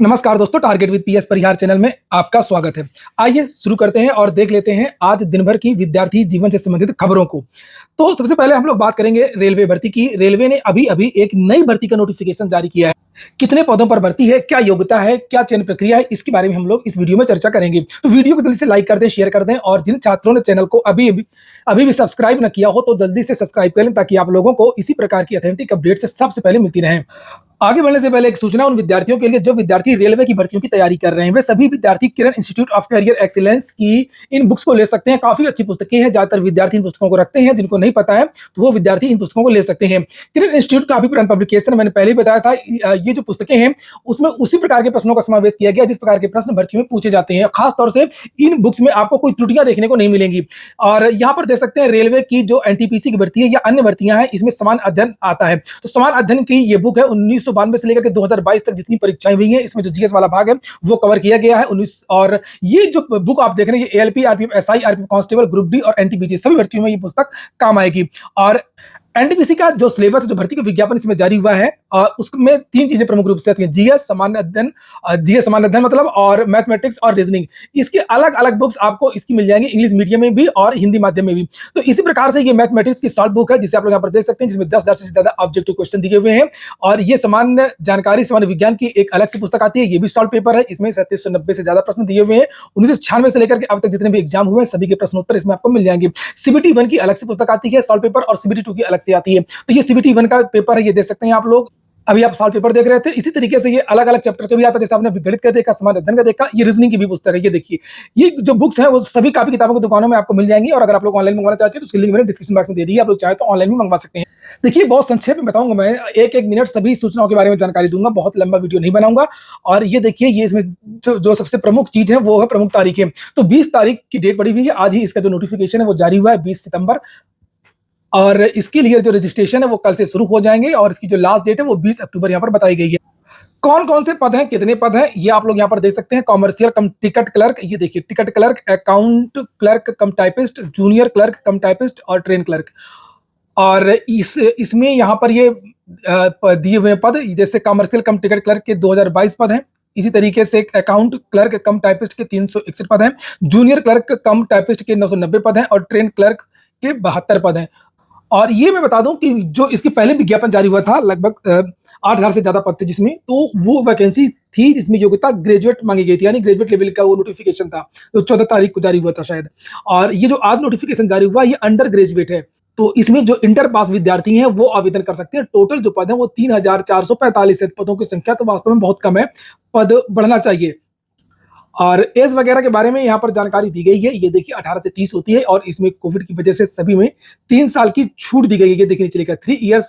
नमस्कार दोस्तों, target with PS Parihar channel में आपका स्वागत है। आइए शुरू करते हैं और देख लेते हैं आज दिन भर की विद्यार्थी जीवन से संबंधित खबरों को। तो सबसे पहले हम लोग बात करेंगे रेलवे भर्ती की। रेलवे ने अभी एक नई भर्ती का नोटिफिकेशन जारी किया है। कितने पदों पर भर्ती है, क्या योग्यता है, क्या चयन प्रक्रिया है, इसके बारे में हम लोग इस वीडियो में चर्चा करेंगे। तो वीडियो को जल्दी से लाइक कर दें, शेयर कर दें और जिन छात्रों ने चैनल को अभी भी सब्सक्राइब न किया हो तो जल्दी से सब्सक्राइब कर लें ताकि आप लोगों को इसी प्रकार की ऑथेंटिक अपडेट से सबसे पहले मिलती रहे। आगे बढ़ने से पहले एक सूचना उन विद्यार्थियों के लिए जो विद्यार्थी रेलवे की भर्तियों की तैयारी कर रहे हैं। वे सभी विद्यार्थी किरण इंस्टीट्यूट ऑफ करियर एक्सीलेंस की इन बुक्स को ले सकते हैं। काफी अच्छी पुस्तकें हैं, ज्यादातर विद्यार्थी इन पुस्तकों को रखते हैं। जिनको नहीं पता है तो वो विद्यार्थी इन पुस्तकों को ले सकते हैं। किरण इंस्टीट्यूट काफी पुराना पब्लिकेशन, मैंने पहले ही बताया था। ये जो पुस्तकें हैं उसमें उसी प्रकार के प्रश्नों का समावेश किया गया जिस प्रकार के प्रश्न भर्तियों में पूछे जाते हैं। खास तौर से इन बुक्स में आपको कोई त्रुटियां देखने को नहीं मिलेंगी। और यहाँ पर देख सकते हैं रेलवे की जो एनटीपीसी की भर्ती है या अन्य भर्तियां हैं, इसमें समान अध्ययन आता है। तो समान अध्ययन की ये बुक है। 1992 से लेकर 2022 तक जितनी परीक्षाएं हुई हैं, इसमें जो जीएस वाला भाग है वो कवर किया गया है। 19 और ये जो बुक आप देख रहे हैं, ये ALP, RPF, SI, RPF constable, group D और एनटीपीसी सभी भर्तियों में ये पुस्तक काम आएगी। और एनटीपीसी का जो सिलेबस, जो भर्ती का विज्ञापन इसमें जारी हुआ है, उसमें तीन चीजें प्रमुख रूप से आती हैं। जीएस सामान्य अध्ययन मतलब, और मैथमेटिक्स और रीजनिंग। इसके अलग अलग बुक्स आपको इसकी मिल जाएंगी, इंग्लिश मीडियम में भी और हिंदी माध्यम में भी। तो इसी प्रकार से ये मैथमेटिक्स की शॉर्ट बुक है जिसे आप लोग यहाँ पर देख सकते हैं, जिसमें 10,000 से ज्यादा ऑब्जेक्टिव क्वेश्चन दिए हुए हैं। और ये सामान्य जानकारी, सामान्य विज्ञान की एक अलग से पुस्तक आती है। ये भी शॉर्ट पेपर है। इसमें 3790 से ज्यादा प्रश्न दिए हुए हैं। 1996 से लेकर के अब तक जितने भी एग्जाम हुए हैं सभी के प्रश्न उत्तर इसमें आपको मिल जाएंगे। सीबीटी 1 की अलग से पुस्तक आती है शॉर्ट पेपर, और सीबीटी 2 की अलग से आती है। तो ये सीबीटी 1 का पेपर है, ये देख सकते हैं आप लोग। अभी आप साल पेपर देख रहे थे। इसी तरीके से ये अलग अलग चैप्टर के भी आता है, जैसे आपने गणित का देखा, समान अध्ययन का देखा। ये रीजनिंग की भी पुस्तक है। ये देखिए, ये जो बुक्स हैं वो सभी कापी किताबों की दुकानों में आपको मिल जाएंगी। और अगर आप लोग ऑनलाइन मंगवाना चाहते हैं तो उसकी लिंक मैंने डिस्क्रिप्शन बॉक्स में दे दी है, आप लोग चाहे तो ऑनलाइन भी मंगवा सकते हैं। देखिए, बहुत संक्षेप में बताऊंगा मैं, एक एक मिनट सभी सूचनाओं के बारे में जानकारी दूंगा, बहुत लंबा वीडियो नहीं बनाऊंगा। और ये देखिए, ये इसमें जो सबसे प्रमुख चीज है वो है प्रमुख तारीखें। तो 20 तारीख की डेट पड़ी हुई है। आज ही इसका जो नोटिफिकेशन है वो जारी हुआ है, 20 सितंबर। और इसके लिए जो रजिस्ट्रेशन है वो कल से शुरू हो जाएंगे और इसकी जो लास्ट डेट है वो 20 अक्टूबर यहाँ पर बताई गई है। कौन कौन से पद हैं, कितने पद हैं, ये आप लोग यहाँ पर देख सकते हैं। कॉमर्शियल कम टिकट क्लर्क, ये देखिए टिकट क्लर्क, अकाउंट क्लर्क कम टाइपिस्ट, जूनियर क्लर्क कम टाइपिस्ट और ट्रेन क्लर्क। और इसमेमें यहाँ पर ये दिए हुए पद, जैसे कॉमर्शियल कम टिकट क्लर्क के 2022 पद हैं। इसी तरीके से अकाउंट क्लर्क कम टाइपिस्ट के 361 पद हैं। जूनियर क्लर्क कम टाइपिस्ट के 990 पद हैं और ट्रेन क्लर्क के 72 पद हैं। और ये मैं बता दूं कि जो इसके पहले विज्ञापन जारी हुआ था, लगभग 8,000 से ज्यादा पद थे जिसमें, तो वो वैकेंसी थी जिसमें योग्यता ग्रेजुएट मांगी गई थी, यानी ग्रेजुएट लेवल का वो नोटिफिकेशन था, जो 14 तारीख को जारी हुआ था शायद। और ये जो आज नोटिफिकेशन जारी हुआ, ये अंडर ग्रेजुएट है। तो इसमें जो इंटर पास विद्यार्थी हैं वो आवेदन कर सकते हैं। टोटल जो पद है वो 3,445 है। पदों की संख्या तो वास्तव में बहुत कम है, पद बढ़ना चाहिए। और एज वगैरह के बारे में यहाँ पर जानकारी दी गई है। ये देखिए 18 से 30 होती है और इसमें कोविड की वजह से सभी में 3 साल की छूट दी गई है। ये देखने चलेगा 3 years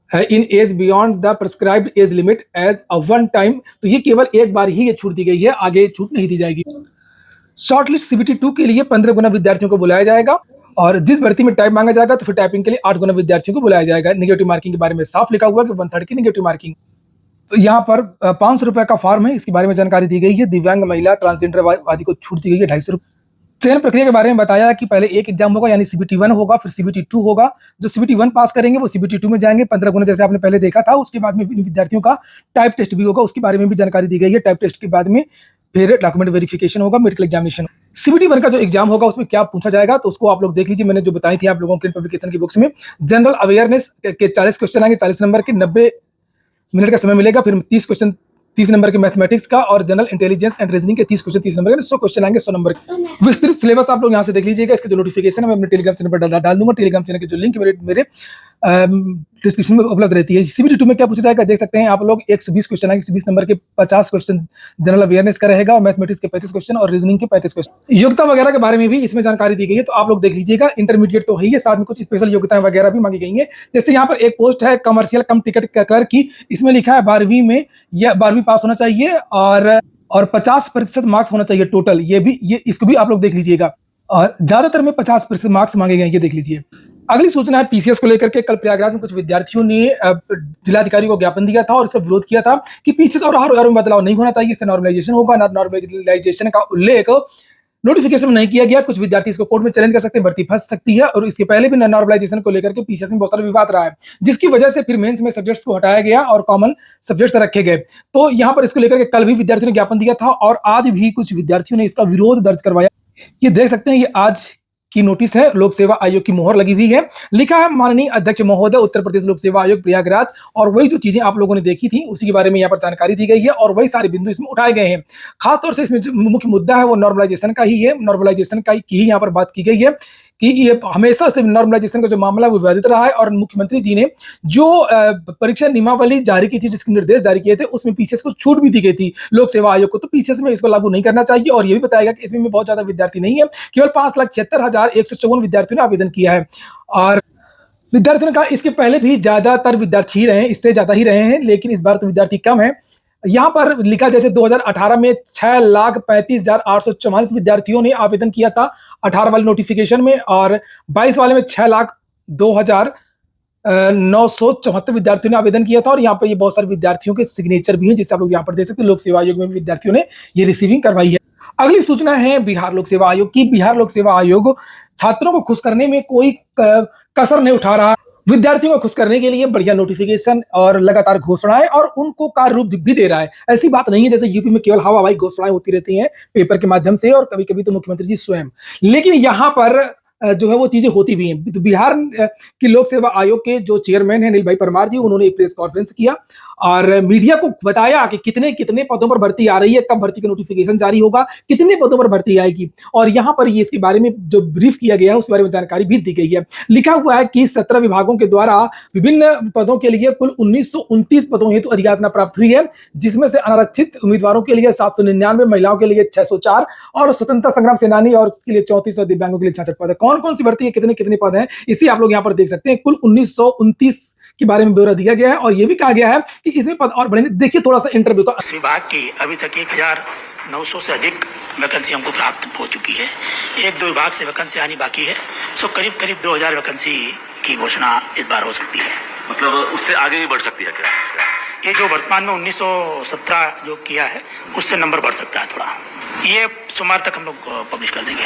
in age beyond the prescribed age limit as a one time. तो ये केवल एक बार ही ये छूट दी गई है, आगे छूट नहीं दी जाएगी। शॉर्टलिस्ट सीबीटी 2 के लिए 15 गुना विद्यार्थियों को बुलाया जाएगा। और जिस भर्ती में टाइप मांगा जाएगा तो फिर टाइपिंग के लिए 8 गुना विद्यार्थियों को बुलाया जाएगा। नेगेटिव मार्किंग के बारे में साफ लिखा हुआ है कि 1/3 की नेगेटिव मार्किंग। यहाँ पर 500 रुपए का फॉर्म है, इसके बारे में जानकारी दी गई है। दिव्यांग महिला, ट्रांसजेंडर आदि को छूट दी गई है 250 रुपए। चयन प्रक्रिया के बारे में बताया कि पहले एक एग्जाम होगा, यानी सीबीटी 1 होगा, फिर सीबीटी 2 होगा। जो सीबीटी 1 पास करेंगे वो सीबीटी 2 में जाएंगे, 15 गुना जैसे आपने पहले देखा था। उसके बाद में विद्यार्थियों का टाइप टेस्ट भी होगा, उसके बारे में भी जानकारी दी गई है। टाइप टेस्ट के बाद में फिर डॉक्यूमेंट वेरिफिकेशन होगा, मेडिकल एग्जामिनेशन। सीबीटी 1 का जो एग्जाम होगा उसमें क्या पूछा जाएगा तो उसको आप लोग देख लीजिए, मैंने जो बताई थी आप लोगों के पब्लिकेशन की बुक्स में। जनरल अवेयरनेस के 40 क्वेश्चन आएंगे 40 नंबर के, 90 मिनट का समय मिलेगा। फिर 30 क्वेश्चन 30 नंबर के मैथमेटिक्स का, और जनरल इंटेलिजेंस एंड रीजनिंग के 30 क्वेश्चन 30 नंबर के, 100 क्वेश्चन आएंगे 100 नंबर के। विस्तृत सिलेबस आप लोग यहाँ से देख लीजिएगा। इसके जो नोटिफिकेशन है मैं अपने टेलीग्राम चैनल पर डाल दूंगा। टेलीग्राम चैनल की जो लिंक मेरे डिस्क्रिप्शन में उपलब्ध रहती है। सीबीटी 2 में क्या पूछा जाएगा देख सकते हैं आप लोग। 120 क्वेश्चन आएंगे, 120 नंबर के 50 क्वेश्चन जनरल अवेयरनेस का रहेगा, और मैथमेटिक्स के 35 क्वेश्चन और रीजनिंग के 35 क्वेश्चन। योग्यता वगैरह के बारे में भी इसमें जानकारी दी गई है, तो आप लोग देख लीजिएगा। इंटरमीडिएट तो है ही है, साथ में कुछ स्पेशल योग्यताएं वगैरह भी मांगी गई हैं। जैसे यहाँ पर एक पोस्ट है कमर्शियल कम टिकट क्लर्क की, इसमें लिखा है 12वीं में या 12वीं पास होना चाहिए और 50% मार्क्स होना चाहिए टोटल। ये इसको भी आप लोग देख लीजिएगा। और ज्यादातर में 50% मार्क्स मांगे गए, ये देख लीजिए। अगली सूचना है पीसीएस को लेकर के। कल प्रयागराज में कुछ विद्यार्थियों ने जिलाधिकारी को ज्ञापन दिया था और इसका विरोध किया था कि पीसीएस और आर में बदलाव नहीं होना चाहिए, इससे नॉर्मलाइजेशन होगा। नॉर्मलाइजेशन का उल्लेख नोटिफिकेशन नहीं किया गया। कुछ विद्यार्थी इसको कोर्ट में चैलेंज कर सकते हैं, भर्ती फंस सकती है। और इसके पहले भी नॉर्मलाइजेशन को लेकर के पीसीएस में बहुत सारा विवाद रहा है, जिसकी वजह से फिर मेंस में सब्जेक्ट्स को हटाया गया और कॉमन सब्जेक्ट्स रखे गए। तो यहाँ पर इसको लेकर के कल भी विद्यार्थियों ने ज्ञापन दिया था और आज भी कुछ विद्यार्थियों ने इसका विरोध दर्ज करवाया। ये देख सकते हैं, ये आज की नोटिस है, लोक सेवा आयोग की मोहर लगी हुई है। लिखा है माननीय अध्यक्ष महोदय, उत्तर प्रदेश लोक सेवा आयोग प्रयागराज। और वही जो चीजें आप लोगों ने देखी थी उसी के बारे में यहाँ पर जानकारी दी गई है और वही सारे बिंदु इसमें उठाए गए हैं। खासतौर से इसमें जो मुख्य मुद्दा है वो नॉर्मलाइजेशन का ही है। नॉर्मलाइजेशन का ही यहाँ पर बात की गई है कि ये हमेशा से नॉर्मलाइजेशन का जो मामला है वो विवादित रहा है। और मुख्यमंत्री जी ने जो परीक्षा नियमावली जारी की थी, जिसके निर्देश जारी किए थे, उसमें पीसीएस को छूट भी दी गई थी लोक सेवा आयोग को। तो पीसीएस में इसको लागू नहीं करना चाहिए। और ये भी बताया गया कि इसमें बहुत ज्यादा विद्यार्थी नहीं है, केवल 5,76,154 विद्यार्थियों ने आवेदन किया है। और विद्यार्थियों ने कहा इसके पहले भी ज्यादातर विद्यार्थी ही रहे हैं, इससे ज्यादा ही रहे हैं, लेकिन इस बार तो विद्यार्थी कम है। यहाँ पर लिखा जैसे 2018 में 6,35,844 विद्यार्थियों ने आवेदन किया था 18 वाले नोटिफिकेशन में, और 22 वाले में 6,02,974 विद्यार्थियों ने आवेदन किया था। और यहाँ पर ये बहुत सारे विद्यार्थियों के सिग्नेचर भी हैं, जिससे आप लोग यहाँ पर देख सकते हैं। लोक सेवा आयोग में विद्यार्थियों ने ये रिसीविंग करवाई है। अगली सूचना है बिहार लोक सेवा आयोग की। बिहार लोक सेवा आयोग छात्रों को खुश करने में कोई कसर नहीं उठा रहा। विद्यार्थियों को खुश करने के लिए बढ़िया नोटिफिकेशन और लगातार घोषणाएं और उनको कार्य रूप भी दे रहा है। ऐसी बात नहीं है जैसे यूपी में केवल हवाई घोषणाएं होती रहती हैं पेपर के माध्यम से, और कभी कभी तो मुख्यमंत्री जी स्वयं। लेकिन यहाँ पर जो है वो चीजें होती भी हैं। तो बिहार की लोक सेवा आयोग के जो चेयरमैन है नील भाई परमार जी, उन्होंने एक प्रेस कॉन्फ्रेंस किया और मीडिया को बताया कि कितने कितने पदों पर भर्ती आ रही है, कब भर्ती का नोटिफिकेशन जारी होगा, कितने पदों पर भर्ती आएगी। और यहाँ पर ये इसके बारे में जो ब्रीफ किया गया है उस बारे में जानकारी भी दी गई है। लिखा हुआ है कि 17 विभागों के द्वारा विभिन्न पदों के लिए कुल 1929 पदों हेतु अधियाचना प्राप्त हुई है, जिसमें से अनारक्षित उम्मीदवारों के लिए 799, महिलाओं के लिए 604 और स्वतंत्रता संग्राम सेनानी और इसके लिए 34 और दिव्यांगों के लिए 66 पद है। कौन कौन सी भर्ती है, कितने कितने पद हैं, इसे आप लोग यहाँ पर देख सकते हैं। कुल 1929 के बारे में ब्यौरा दिया गया है और यह भी कहा गया है कि इसमें पद और बढ़ेंगे। देखिए थोड़ा सा इंटरव्यू का। इस विभाग की अभी तक 1,900 से अधिक वैकेंसी हमको प्राप्त हो चुकी है। एक दो विभाग से वैकेंसी आनी बाकी है। सो करीब 2,000 वैकेंसी की घोषणा इस बार हो सकती है। मतलब उससे आगे भी बढ़ सकती है क्या? ये जो वर्तमान में 1917 जो किया है उससे नंबर बढ़ सकता है थोड़ा। ये सोमवार तक हम लोग पब्लिश कर देंगे।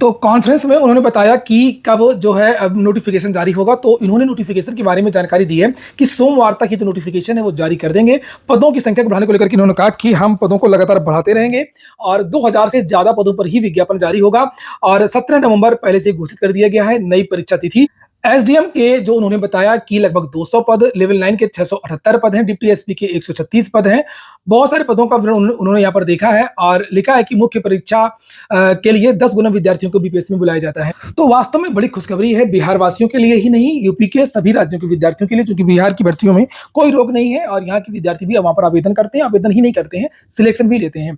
तो कॉन्फ्रेंस में उन्होंने बताया कि कब जो है अब नोटिफिकेशन जारी होगा। तो इन्होंने नोटिफिकेशन के बारे में जानकारी दी है कि सोमवार तक ये जो नोटिफिकेशन है वो जारी कर देंगे। पदों की संख्या को बढ़ाने को लेकर इन्होंने कहा कि हम पदों को लगातार बढ़ाते रहेंगे और 2000 से ज्यादा पदों पर ही विज्ञापन जारी होगा। और 17 नवंबर पहले से घोषित कर दिया गया है नई परीक्षा तिथि। एसडीएम के जो उन्होंने बताया कि लगभग 200 पद, लेवल 9 के 678 पद हैं, डिप्टी एसपी के 136 पद हैं। बहुत सारे पदों का उन्होंने यहाँ पर देखा है और लिखा है कि मुख्य परीक्षा के लिए 10 गुना विद्यार्थियों को बीपीएससी में बुलाया जाता है। तो वास्तव में बड़ी खुशखबरी है बिहार वासियों के लिए ही नहीं, यूपी के सभी राज्यों के विद्यार्थियों के लिए, क्योंकि बिहार की भर्तियों में कोई रोक नहीं है और यहाँ के विद्यार्थी भी वहां पर आवेदन करते हैं, आवेदन ही नहीं करते हैं, सिलेक्शन भी लेते हैं।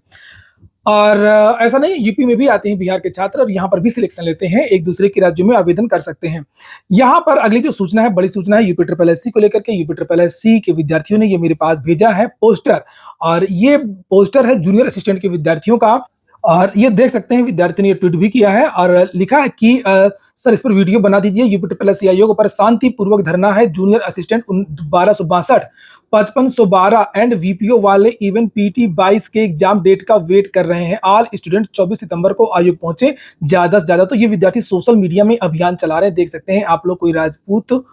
और ऐसा नहीं, यूपी में भी आते हैं बिहार के छात्र और यहाँ पर भी सिलेक्शन लेते हैं, एक दूसरे के राज्यों में आवेदन कर सकते हैं। यहाँ पर अगली जो सूचना है, बड़ी सूचना है यूपी ट्रिपल एससी को लेकर के। यूपी ट्रिपल एससी के विद्यार्थियों ने ये मेरे पास भेजा है पोस्टर, और ये पोस्टर है जूनियर असिस्टेंट के विद्यार्थियों का। और ये देख सकते हैं विद्यार्थी ने ये ट्वीट भी किया है और लिखा है कि सर इस पर वीडियो बना दीजिए। यूपी ट्रिपल एससी आयोग पर शांतिपूर्वक धरना है। जूनियर असिस्टेंट 1262, 5512 एंड वीपीओ वाले इवन पीटी 22 के एग्जाम डेट का वेट कर रहे हैं। ऑल स्टूडेंट 24 सितंबर को आयोग पहुंचे ज्यादा से ज्यादा। तो ये विद्यार्थी सोशल मीडिया में अभियान चला रहे हैं, देख सकते हैं आप लोग। कोई राजपूत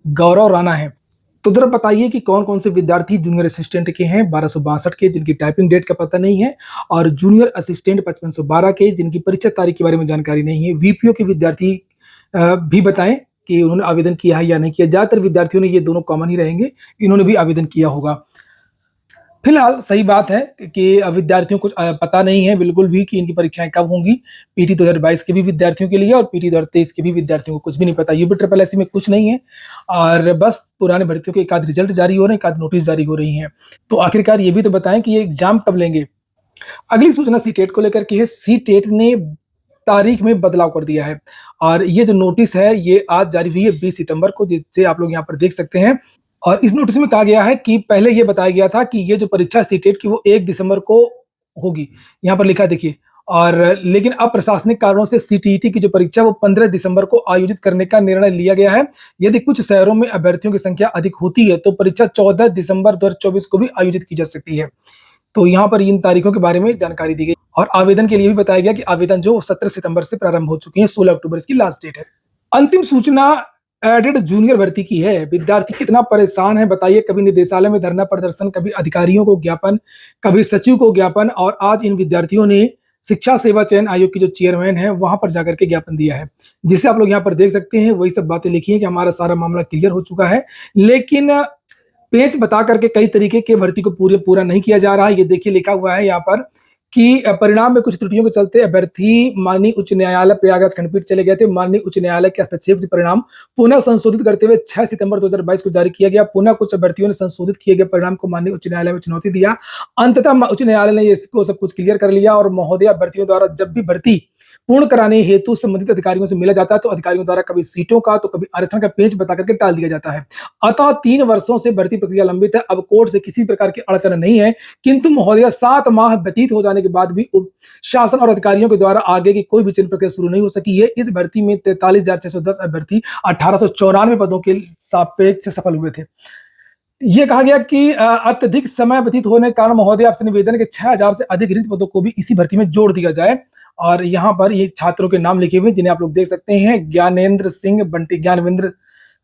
गौरव राणा है। तो जरा बताइए कि कौन कौन से विद्यार्थी जूनियर असिस्टेंट के हैं 1262 के, जिनकी टाइपिंग डेट का पता नहीं है, और जूनियर असिस्टेंट 5512 के, जिनकी परीक्षा तारीख के बारे में जानकारी नहीं है। वीपीओ के विद्यार्थी भी बताएं कि उन्होंने आवेदन किया है या नहीं किया। ज्यादातर विद्यार्थियों ने, ये दोनों कॉमन ही रहेंगे, इन्होंने भी आवेदन किया होगा। फिलहाल सही बात है कि विद्यार्थियों को पता नहीं है बिल्कुल भी कि इनकी परीक्षाएं कब होंगी। पीटी 2022 के भी विद्यार्थियों के लिए और पीटी 2023 के भी विद्यार्थियों को कुछ भी नहीं पता। यूपी ट्रिपल एससी में कुछ नहीं है और बस पुराने भर्तियों के एक आध रिजल्ट जारी हो रहे हैं, एक आध नोटिस जारी हो रही हैं। तो आखिरकार ये भी तो बताएं कि ये एग्जाम कब लेंगे। अगली सूचना सीटेट को लेकर की है। सीटेट ने तारीख में बदलाव कर दिया है और ये जो नोटिस है ये आज जारी हुई है 20 सितंबर को, जिससे आप लोग यहाँ पर देख सकते हैं। और इस नोटिस में कहा गया है कि पहले ये बताया गया था कि ये जो परीक्षा सीटेट की वो 1 दिसंबर को होगी, यहाँ पर लिखा देखिए। और लेकिन अब प्रशासनिक कारणों से सीटीईटी की जो परीक्षा वो 15 दिसंबर को आयोजित करने का निर्णय लिया गया है। यदि कुछ शहरों में अभ्यर्थियों की संख्या अधिक होती है तो परीक्षा 14 दिसंबर 2024 को भी आयोजित की जा सकती है। तो यहाँ पर इन तारीखों के बारे में जानकारी दी गई और आवेदन के लिए भी बताया गया कि आवेदन जो 17 सितंबर से प्रारंभ हो चुके हैं, 16 अक्टूबर इसकी लास्ट डेट है। अंतिम सूचना एडेड जूनियर भर्ती की है। विद्यार्थी कितना परेशान है बताइए। कभी निदेशालय में धरना प्रदर्शन, कभी अधिकारियों को ज्ञापन, कभी सचिव को ज्ञापन, और आज इन विद्यार्थियों ने शिक्षा सेवा चयन आयोग की जो चेयरमैन है वहां पर जाकर के ज्ञापन दिया है, जिसे आप लोग यहाँ पर देख सकते हैं। वही सब बातें लिखी है कि हमारा सारा मामला क्लियर हो चुका है, लेकिन पेज बता करके कई तरीके के भर्ती को पूरा नहीं किया जा रहा है। ये देखिए लिखा हुआ है यहाँ पर कि परिणाम में कुछ त्रुटियों के चलते अभ्यर्थी माननीय उच्च न्यायालय प्रयागराज खंडपीठ चले गए थे। माननीय उच्च न्यायालय के हस्तक्षेप से परिणाम पुनः संशोधित करते हुए 6 सितंबर 2022 को जारी किया गया। पुनः कुछ अभ्यर्थियों ने संशोधित किए गए परिणाम को माननीय उच्च न्यायालय में चुनौती दिया। अंततः उच्च न्यायालय ने इसको सब कुछ क्लियर कर लिया और महोदय अभ्यर्थियों द्वारा जब भी भर्ती पूर्ण कराने हेतु संबंधित अधिकारियों से मिला जाता है तो अधिकारियों द्वारा कभी सीटों का तो कभी आरक्षण का पेज बता करके टाल दिया जाता है। अतः 3 वर्षों से भर्ती प्रक्रिया लंबित है। अब कोर्ट से किसी प्रकार की अड़चन नहीं है, किंतु महोदय 7 माह व्यतीत हो जाने के बाद भी शासन और अधिकारियों के द्वारा आगे की कोई भी चयन प्रक्रिया शुरू नहीं हो सकी है। इस भर्ती में 43,610 अभ्यर्थी 1894 पदों के सापेक्ष सफल हुए थे। यह कहा गया कि अत्यधिक समय व्यतीत होने के कारण महोदय आपसे निवेदन है कि 6000 से अधिक रिक्त पदों को भी इसी भर्ती में जोड़ दिया जाए। और यहाँ पर ये छात्रों के नाम लिखे हुए जिन्हें आप लोग देख सकते हैं, ज्ञानेंद्र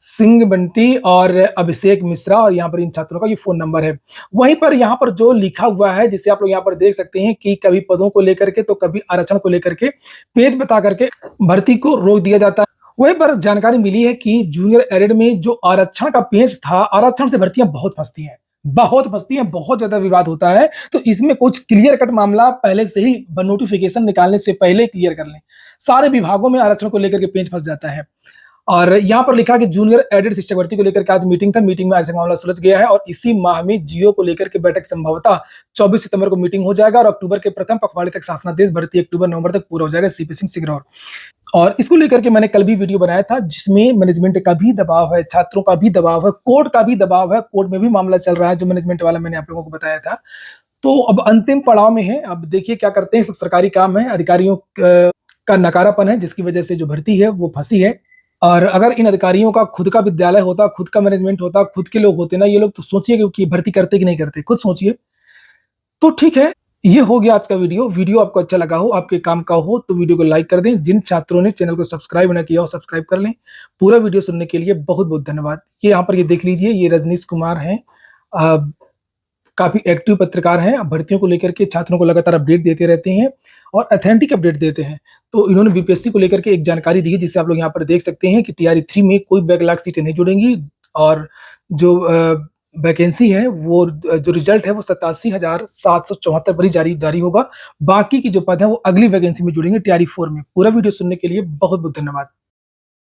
सिंह बंटी और अभिषेक मिश्रा, और यहाँ पर इन छात्रों का ये फोन नंबर है। वहीं पर यहाँ पर जो लिखा हुआ है जिसे आप लोग यहाँ पर देख सकते हैं कि कभी पदों को लेकर के तो कभी आरक्षण को लेकर के पेज बता करके भर्ती को रोक दिया जाता है। वहीं पर जानकारी मिली है कि जूनियर एडेड में जो आरक्षण का पेज था, आरक्षण से भर्तियां बहुत फंसती हैं, बहुत ज्यादा विवाद होता है। तो इसमें कुछ क्लियर कट मामला पहले से ही नोटिफिकेशन निकालने से पहले क्लियर कर लें। सारे विभागों में आरक्षण को लेकर के पेज फंस जाता है। और यहाँ पर लिखा कि जूनियर एडेड शिक्षक भर्ती को लेकर के आज मीटिंग था, मीटिंग में आरक्षण मामला सुलझ गया है और इसी माह में जियो को लेकर के बैठक संभवतः 24 सितंबर को मीटिंग हो जाएगा और अक्टूबर के प्रथम पखवाड़े तक शासनादेश भर्ती अक्टूबर-नवंबर तक पूरा हो जाएगा। सीपी सिंह सिगरौर। और इसको लेकर के मैंने कल भी वीडियो बनाया था जिसमें मैनेजमेंट का भी दबाव है, छात्रों का भी दबाव है, कोर्ट का भी दबाव है। कोर्ट में भी मामला चल रहा है जो मैनेजमेंट वाला मैंने आप लोगों को बताया था। तो अब अंतिम पड़ाव में है, अब देखिए क्या करते हैं। सब सरकारी काम है, अधिकारियों का नकारापन है जिसकी वजह से जो भर्ती है वो फंसी है। और अगर इन अधिकारियों का खुद का विद्यालय होता, खुद का मैनेजमेंट होता, खुद के लोग होते ना ये लोग, तो सोचिए कि भर्ती करते कि नहीं करते, खुद सोचिए। तो ठीक है, ये हो गया आज का वीडियो आपको अच्छा लगा हो, आपके काम का हो तो वीडियो को लाइक कर दें। जिन छात्रों ने चैनल को सब्सक्राइब न किया हो सब्सक्राइब कर लें। पूरा वीडियो सुनने के लिए बहुत बहुत धन्यवाद। ये यहाँ पर ये देख लीजिए, ये रजनीश कुमार हैं, काफी एक्टिव पत्रकार हैं, भर्तियों को लेकर के छात्रों को लगातार अपडेट देते रहते हैं और ऑथेंटिक अपडेट देते हैं। तो इन्होंने बीपीएससी को लेकर के एक जानकारी दी है जिसे आप लोग यहाँ पर देख सकते हैं कि टीआरई 3 में कोई बैकलॉग सीटें नहीं जुड़ेंगी और जो वैकेंसी है वो जो रिजल्ट है वो 87,774 पर ही जारी होगा। बाकी की जो पद है वो अगली वैकेंसी में जुड़ेंगे टीआरई 4 में। पूरा वीडियो सुनने के लिए बहुत बहुत धन्यवाद।